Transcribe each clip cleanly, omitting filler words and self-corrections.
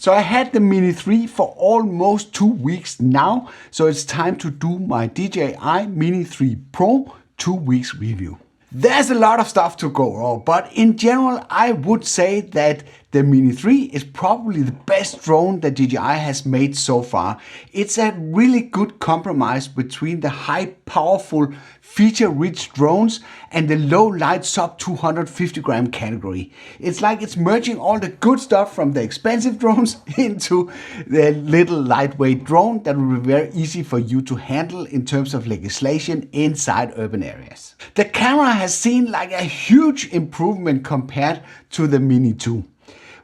So I had the Mini 3 for almost 2 weeks now, so it's time to do my DJI Mini 3 Pro 2 weeks review. There's a lot of stuff to go over, but in general I would say that the Mini 3 is probably the best drone that DJI has made so far. It's a really good compromise between the high powerful feature-rich drones and the low light sub 250 gram category. It's like it's merging all the good stuff from the expensive drones into the little lightweight drone that will be very easy for you to handle in terms of legislation inside urban areas. The camera has seen like a huge improvement compared to the Mini 2.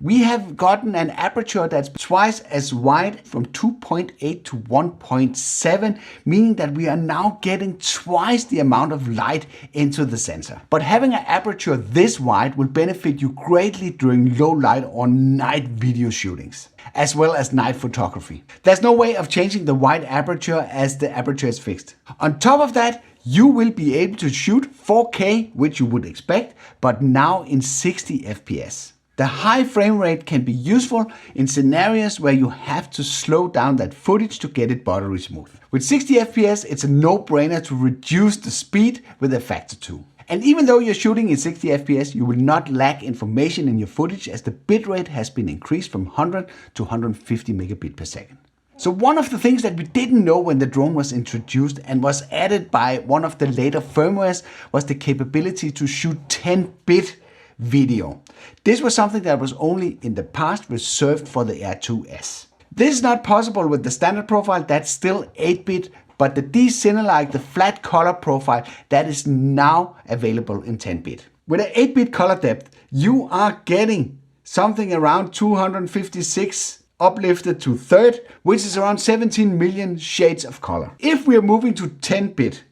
We have gotten an aperture that's twice as wide from 2.8 to 1.7, meaning that we are now getting twice the amount of light into the sensor. But having an aperture this wide will benefit you greatly during low light or night video shootings, as well as night photography. There's no way of changing the wide aperture as the aperture is fixed. On top of that, you will be able to shoot 4K, which you would expect, but now in 60 FPS. The high frame rate can be useful in scenarios where you have to slow down that footage to get it buttery smooth. With 60 FPS, it's a no-brainer to reduce the speed with a factor 2. And even though you're shooting in 60 FPS, you will not lack information in your footage as the bitrate has been increased from 100 to 150 megabit per second. So one of the things that we didn't know when the drone was introduced and was added by one of the later firmwares was the capability to shoot 10-bit video. This was something that was only in the past reserved for the Air 2S. This is not possible with the standard profile, that's still 8-bit, but the D-Cine, like the flat color profile, that is now available in 10-bit. With an 8-bit color depth, you are getting something around 256 uplifted to third, which is around 17 million shades of color. If we are moving to 10-bit,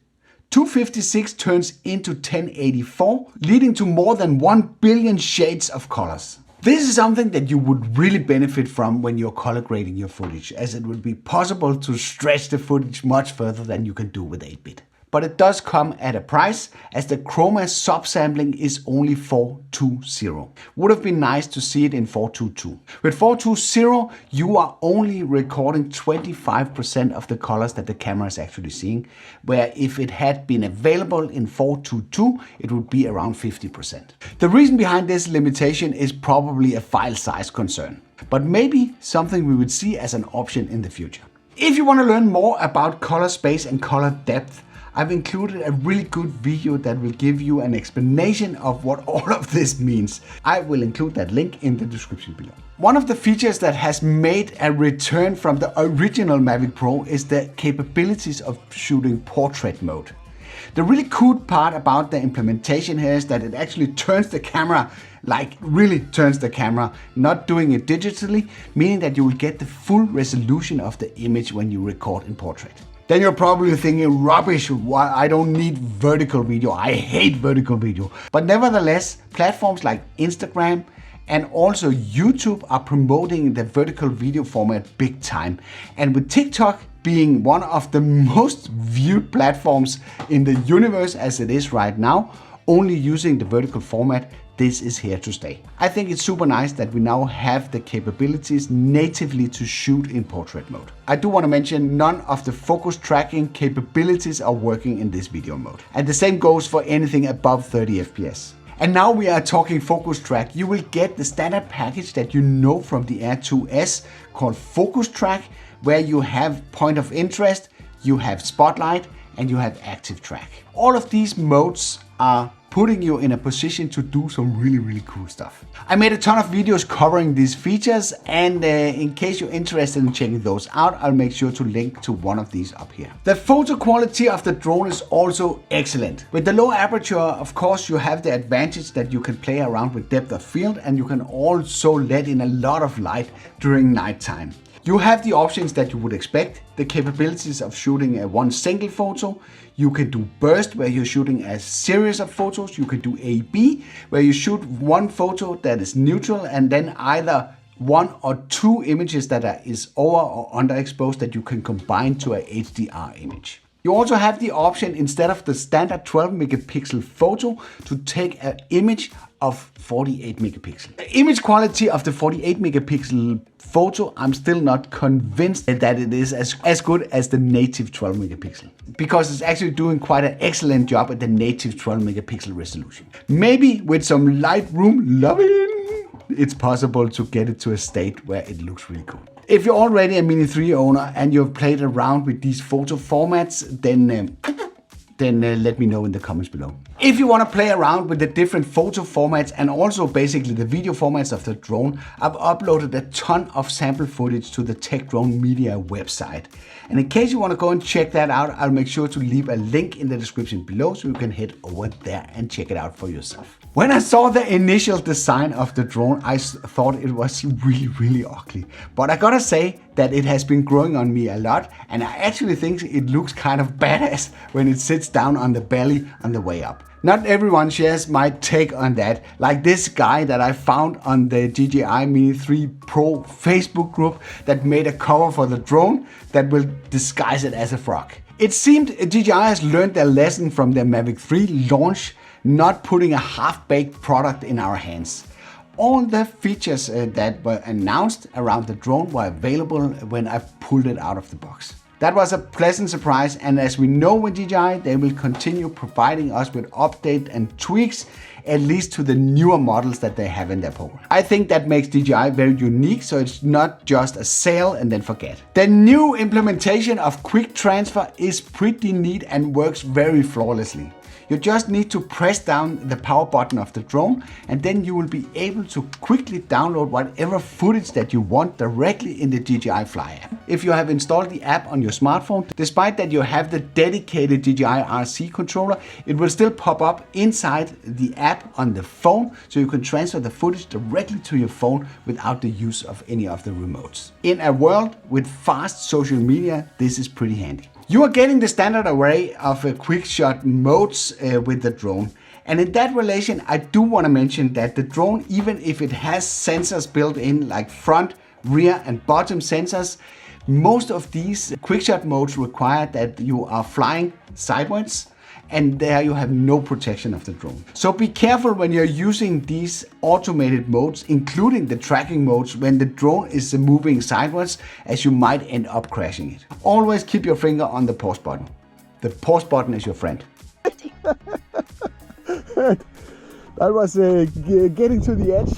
256 turns into 1084, leading to more than 1 billion shades of colors. This is something that you would really benefit from when you're color grading your footage, as it would be possible to stretch the footage much further than you can do with 8-bit. But it does come at a price, as the Chroma subsampling is only 420. Would have been nice to see it in 422. With 420, you are only recording 25% of the colors that the camera is actually seeing, where if it had been available in 422, it would be around 50%. The reason behind this limitation is probably a file size concern, but maybe something we would see as an option in the future. If you want to learn more about color space and color depth, I've included a really good video that will give you an explanation of what all of this means. I will include that link in the description below. One of the features that has made a return from the original Mavic Pro is the capabilities of shooting portrait mode. The really cool part about the implementation here is that it actually turns the camera, like really turns the camera, not doing it digitally, meaning that you will get the full resolution of the image when you record in portrait. Then you're probably thinking, rubbish, why I don't need vertical video, I hate vertical video. But nevertheless, platforms like Instagram and also YouTube are promoting the vertical video format big time. And with TikTok being one of the most viewed platforms in the universe as it is right now, only using the vertical format, this is here to stay. I think it's super nice that we now have the capabilities natively to shoot in portrait mode. I do want to mention none of the focus tracking capabilities are working in this video mode. And the same goes for anything above 30 FPS. And now we are talking focus track. You will get the standard package that you know from the Air 2S called Focus Track, where you have point of interest, you have spotlight, and you have active track. All of these modes are putting you in a position to do some really cool stuff. I made a ton of videos covering these features, and in case you're interested in checking those out, I'll make sure to link to one of these up here. The photo quality of the drone is also excellent. With the low aperture, of course, you have the advantage that you can play around with depth of field, and you can also let in a lot of light during nighttime. You have the options that you would expect, the capabilities of shooting one single photo. You can do burst, where you're shooting a series of photos. You can do A/B, where you shoot one photo that is neutral and then either one or two images that is over or underexposed that you can combine to a HDR image. You also have the option, instead of the standard 12 megapixel photo, to take an image of 48 megapixel. The image quality of the 48 megapixel photo, I'm still not convinced that it is as good as the native 12 megapixel, because it's actually doing quite an excellent job at the native 12 megapixel resolution. Maybe with some Lightroom loving, it's possible to get it to a state where it looks really cool. If you're already a Mini 3 owner and you've played around with these photo formats, then let me know in the comments below. If you want to play around with the different photo formats and also basically the video formats of the drone, I've uploaded a ton of sample footage to the Tech Drone Media website. And in case you want to go and check that out, I'll make sure to leave a link in the description below so you can head over there and check it out for yourself. When I saw the initial design of the drone, I thought it was really ugly. But I gotta say that it has been growing on me a lot, and I actually think it looks kind of badass when it sits down on the belly on the way up. Not everyone shares my take on that, like this guy that I found on the DJI Mini 3 Pro Facebook group that made a cover for the drone that will disguise it as a frog. It seemed DJI has learned their lesson from their Mavic 3 launch, not putting a half-baked product in our hands. All the features that were announced around the drone were available when I pulled it out of the box. That was a pleasant surprise, and as we know with DJI, they will continue providing us with updates and tweaks, at least to the newer models that they have in their program. I think that makes DJI very unique, so it's not just a sale and then forget. The new implementation of quick transfer is pretty neat and works very flawlessly. You just need to press down the power button of the drone, and then you will be able to quickly download whatever footage that you want directly in the DJI Fly app. If you have installed the app on your smartphone, despite that you have the dedicated DJI RC controller, it will still pop up inside the app on the phone, so you can transfer the footage directly to your phone without the use of any of the remotes. In a world with fast social media, this is pretty handy. You are getting the standard array of quick shot modes with the drone. And in that relation, I do want to mention that the drone, even if it has sensors built in like front, rear and bottom sensors, most of these quick shot modes require that you are flying sideways, and there you have no protection of the drone. So be careful when you're using these automated modes, including the tracking modes, when the drone is moving sideways, as you might end up crashing it. Always keep your finger on the pause button. The pause button is your friend. That was getting to the edge.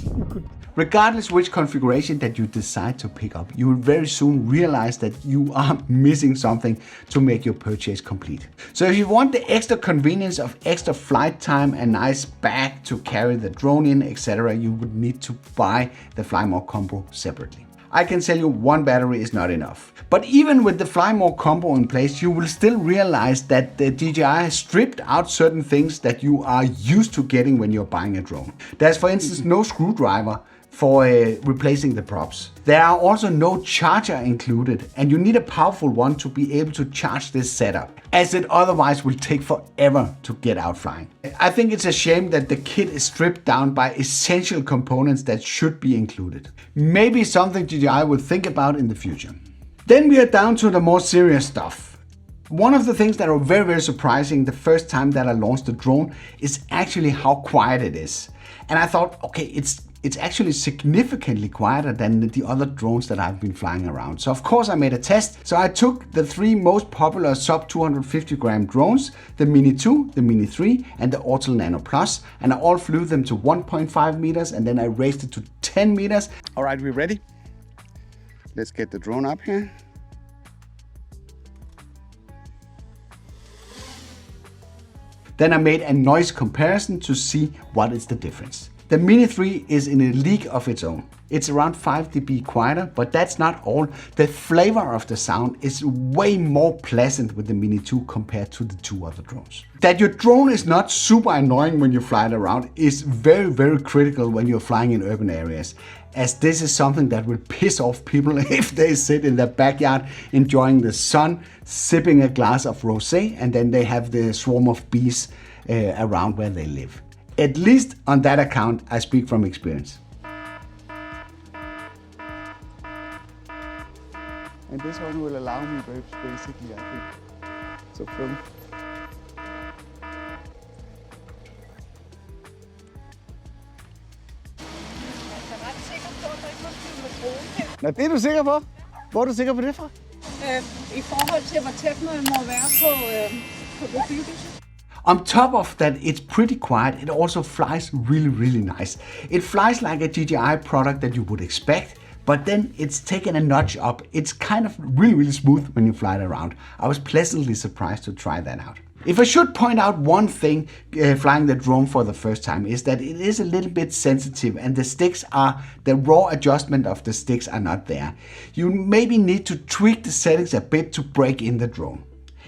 Regardless which configuration that you decide to pick up, you will very soon realize that you are missing something to make your purchase complete. So if you want the extra convenience of extra flight time, a nice bag to carry the drone in, etc., you would need to buy the Fly More combo separately. I can tell you one battery is not enough. But even with the Fly More combo in place, you will still realize that the DJI has stripped out certain things that you are used to getting when you're buying a drone. There's, for instance, no screwdriver for replacing the props. There are also no charger included, and you need a powerful one to be able to charge this setup, as it otherwise will take forever to get out flying. I think it's a shame that the kit is stripped down by essential components that should be included. Maybe something DJI will think about in the future. Then we are down to the more serious stuff. One of the things that are very surprising the first time that I launched the drone is actually how quiet it is. And I thought, okay, it's actually significantly quieter than the other drones that I've been flying around. So of course I made a test. So I took the three most popular sub 250 gram drones, the Mini 2, the Mini 3 and the Ortal Nano Plus, and I all flew them to 1.5 meters and then I raised it to 10 meters. All right, we ready? Let's get the drone up here. Then I made a noise comparison to see what is the difference. The Mini 3 is in a league of its own. It's around 5 dB quieter, but that's not all. The flavor of the sound is way more pleasant with the Mini 2 compared to the two other drones. That your drone is not super annoying when you fly it around is very critical when you're flying in urban areas, as this is something that will piss off people if they sit in their backyard enjoying the sun, sipping a glass of rosé, and then they have the swarm of bees around where they live. At least on that account, I speak from experience. And this one will allow me basically, I think, to film. Nå, det er du sikker på? Hvor er du sikker på det fra? I forhold til, hvor tæt man må være på bebyggelse. On top of that, it's pretty quiet. It also flies really nice. It flies like a DJI product that you would expect, but then it's taken a notch up. It's kind of really smooth when you fly it around. I was pleasantly surprised to try that out. If I should point out one thing flying the drone for the first time is that it is a little bit sensitive and the raw adjustment of the sticks are not there. You maybe need to tweak the settings a bit to break in the drone.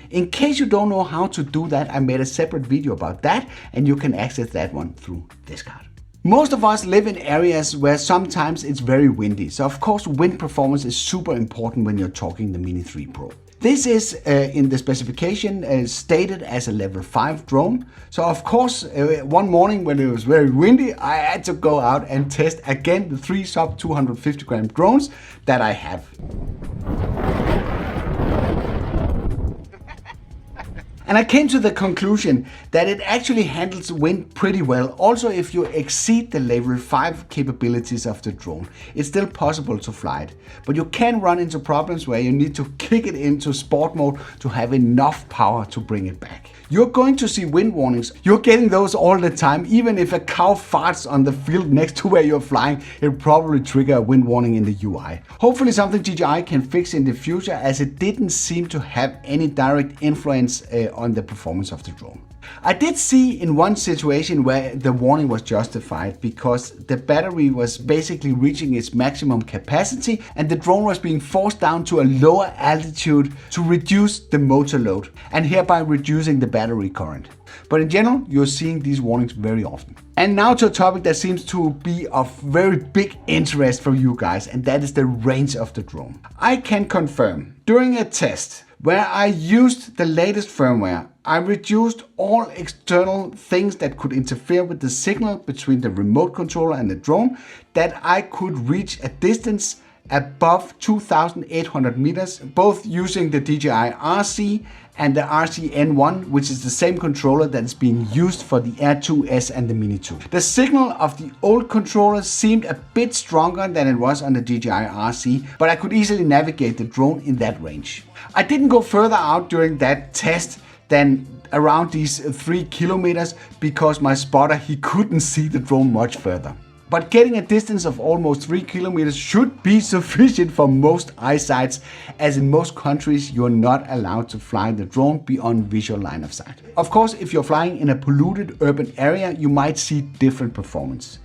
In case you don't know how to do that, I made a separate video about that and you can access that one through this card. Most of us live in areas where sometimes it's very windy, so of course wind performance is super important when you're talking the Mini 3 Pro. This is in the specification stated as a level 5 drone. So of course, one morning when it was very windy, I had to go out and test again the 3 sub 250 gram drones that I have. And I came to the conclusion that it actually handles wind pretty well. Also, if you exceed the level 5 capabilities of the drone, it's still possible to fly it. But you can run into problems where you need to kick it into sport mode to have enough power to bring it back. You're going to see wind warnings. You're getting those all the time. Even if a cow farts on the field next to where you're flying, it'll probably trigger a wind warning in the UI. Hopefully something DJI can fix in the future, as it didn't seem to have any direct influence on the performance of the drone. I did see in one situation where the warning was justified because the battery was basically reaching its maximum capacity and the drone was being forced down to a lower altitude to reduce the motor load and hereby reducing the battery current. But in general, you're seeing these warnings very often. And now to a topic that seems to be of very big interest for you guys, and that is the range of the drone. I can confirm during a test where I used the latest firmware, I reduced all external things that could interfere with the signal between the remote controller and the drone, that I could reach a distance above 2,800 meters, both using the DJI RC and the RC-N1, which is the same controller that is being used for the Air 2S and the Mini 2. The signal of the old controller seemed a bit stronger than it was on the DJI RC, but I could easily navigate the drone in that range. I didn't go further out during that test than around these 3 kilometers because my spotter, he couldn't see the drone much further. But getting a distance of almost 3 kilometers should be sufficient for most eyesights, as in most countries you're not allowed to fly the drone beyond visual line of sight. Of course, if you're flying in a polluted urban area, you might see different performance.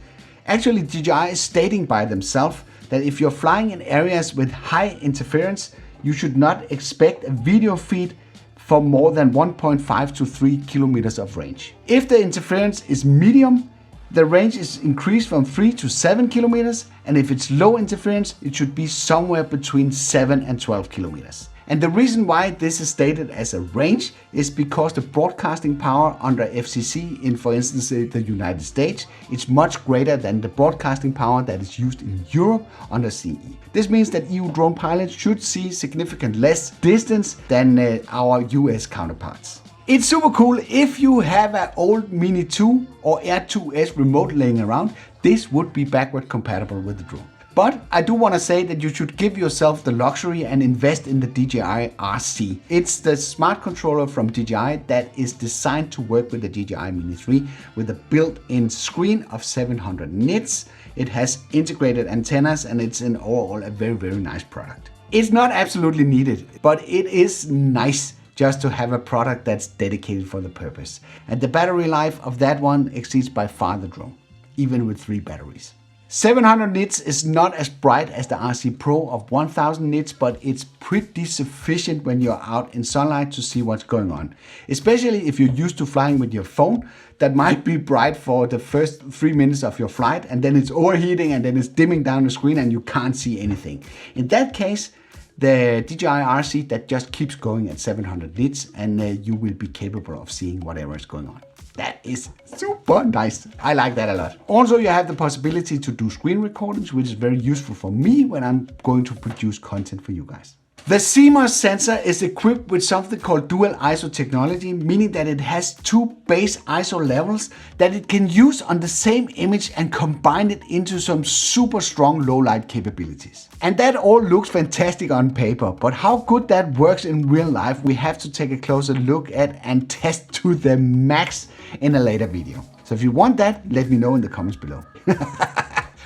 Actually, DJI is stating by themselves that if you're flying in areas with high interference, you should not expect a video feed for more than 1.5 to 3 kilometers of range. If the interference is medium, the range is increased from 3 to 7 kilometers, and if it's low interference, it should be somewhere between 7 and 12 kilometers. And the reason why this is stated as a range is because the broadcasting power under FCC in, for instance, the United States, is much greater than the broadcasting power that is used in Europe under CE. This means that EU drone pilots should see significant less distance than our US counterparts. It's super cool. If you have an old Mini 2 or Air 2S remote laying around, this would be backward compatible with the drone. But I do want to say that you should give yourself the luxury and invest in the DJI RC. It's the smart controller from DJI that is designed to work with the DJI Mini 3 with a built-in screen of 700 nits. It has integrated antennas and it's in overall a very nice product. It's not absolutely needed, but it is nice just to have a product that's dedicated for the purpose. And the battery life of that one exceeds by far the drone, even with 3 batteries. 700 nits is not as bright as the RC Pro of 1000 nits, but it's pretty sufficient when you're out in sunlight to see what's going on. Especially if you're used to flying with your phone, that might be bright for the first 3 minutes of your flight, and then it's overheating and then it's dimming down the screen and you can't see anything. In that case, the DJI RC that just keeps going at 700 nits and you will be capable of seeing whatever is going on. That is super nice. I like that a lot. Also, you have the possibility to do screen recordings, which is very useful for me when I'm going to produce content for you guys. The CMOS sensor is equipped with something called dual ISO technology, meaning that it has two base ISO levels that it can use on the same image and combine it into some super strong low light capabilities. And that all looks fantastic on paper, but how good that works in real life we have to take a closer look at and test to the max in a later video. So if you want that, let me know in the comments below.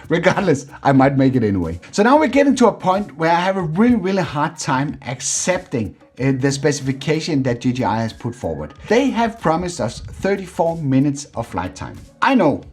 Regardless, I might make it anyway. So now we're getting to a point where I have a really hard time accepting the specification that DJI has put forward. They have promised us 34 minutes of flight time. I know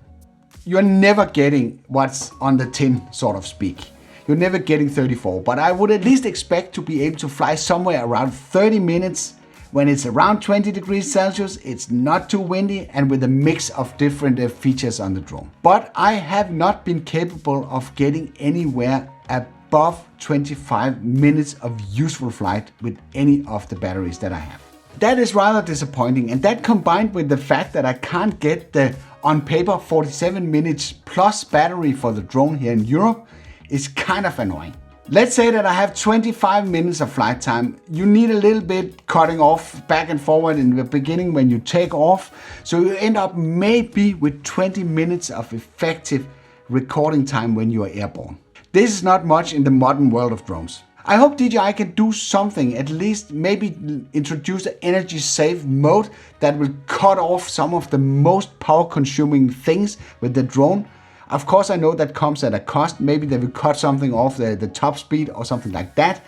you're never getting what's on the tin, sort of speak. You're never getting 34, but I would at least expect to be able to fly somewhere around 30 minutes when it's around 20 degrees Celsius, it's not too windy, and with a mix of different features on the drone. But I have not been capable of getting anywhere above 25 minutes of useful flight with any of the batteries that I have. That is rather disappointing, and that combined with the fact that I can't get the on paper 47 minutes plus battery for the drone here in Europe is kind of annoying. Let's say that I have 25 minutes of flight time. You need a little bit cutting off back and forward in the beginning when you take off. So you end up maybe with 20 minutes of effective recording time when you are airborne. This is not much in the modern world of drones. I hope DJI can do something, at least maybe introduce an energy save mode that will cut off some of the most power consuming things with the drone. Of course, I know that comes at a cost. Maybe they will cut something off the top speed or something like that.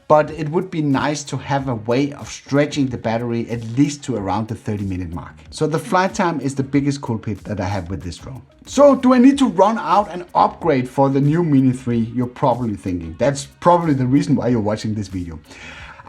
But it would be nice to have a way of stretching the battery at least to around the 30-minute mark. So the flight time is the biggest culprit that I have with this drone. So do I need to run out and upgrade for the new Mini 3? You're probably thinking. That's probably the reason why you're watching this video.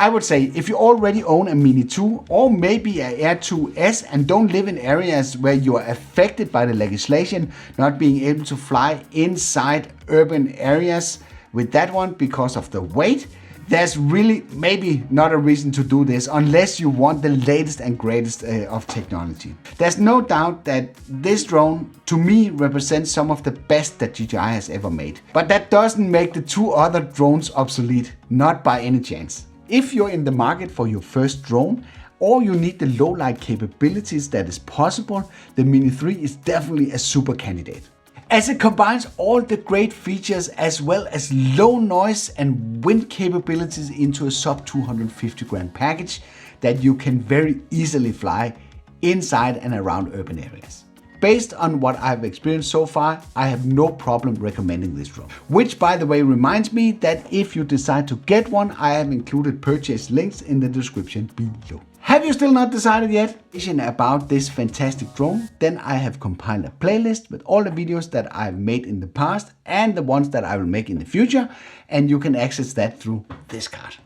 I would say if you already own a Mini 2 or maybe an Air 2S and don't live in areas where you are affected by the legislation not being able to fly inside urban areas with that one because of the weight, there's really maybe not a reason to do this unless you want the latest and greatest of technology. There's no doubt that this drone to me represents some of the best that DJI has ever made. But that doesn't make the two other drones obsolete, not by any chance. If you're in the market for your first drone or you need the low light capabilities that is possible, the Mini 3 is definitely a super candidate. As it combines all the great features as well as low noise and wind capabilities into a sub 250 grand package that you can very easily fly inside and around urban areas. Based on what I've experienced so far, I have no problem recommending this drone. Which, by the way, reminds me that if you decide to get one, I have included purchase links in the description below. Have you still not decided yet about this fantastic drone? Then I have compiled a playlist with all the videos that I've made in the past and the ones that I will make in the future, and you can access that through this card.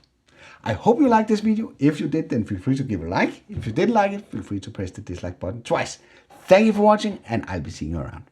I hope you liked this video. If you did, then feel free to give it a like. If you didn't like it, feel free to press the dislike button twice. Thank you for watching, and I'll be seeing you around.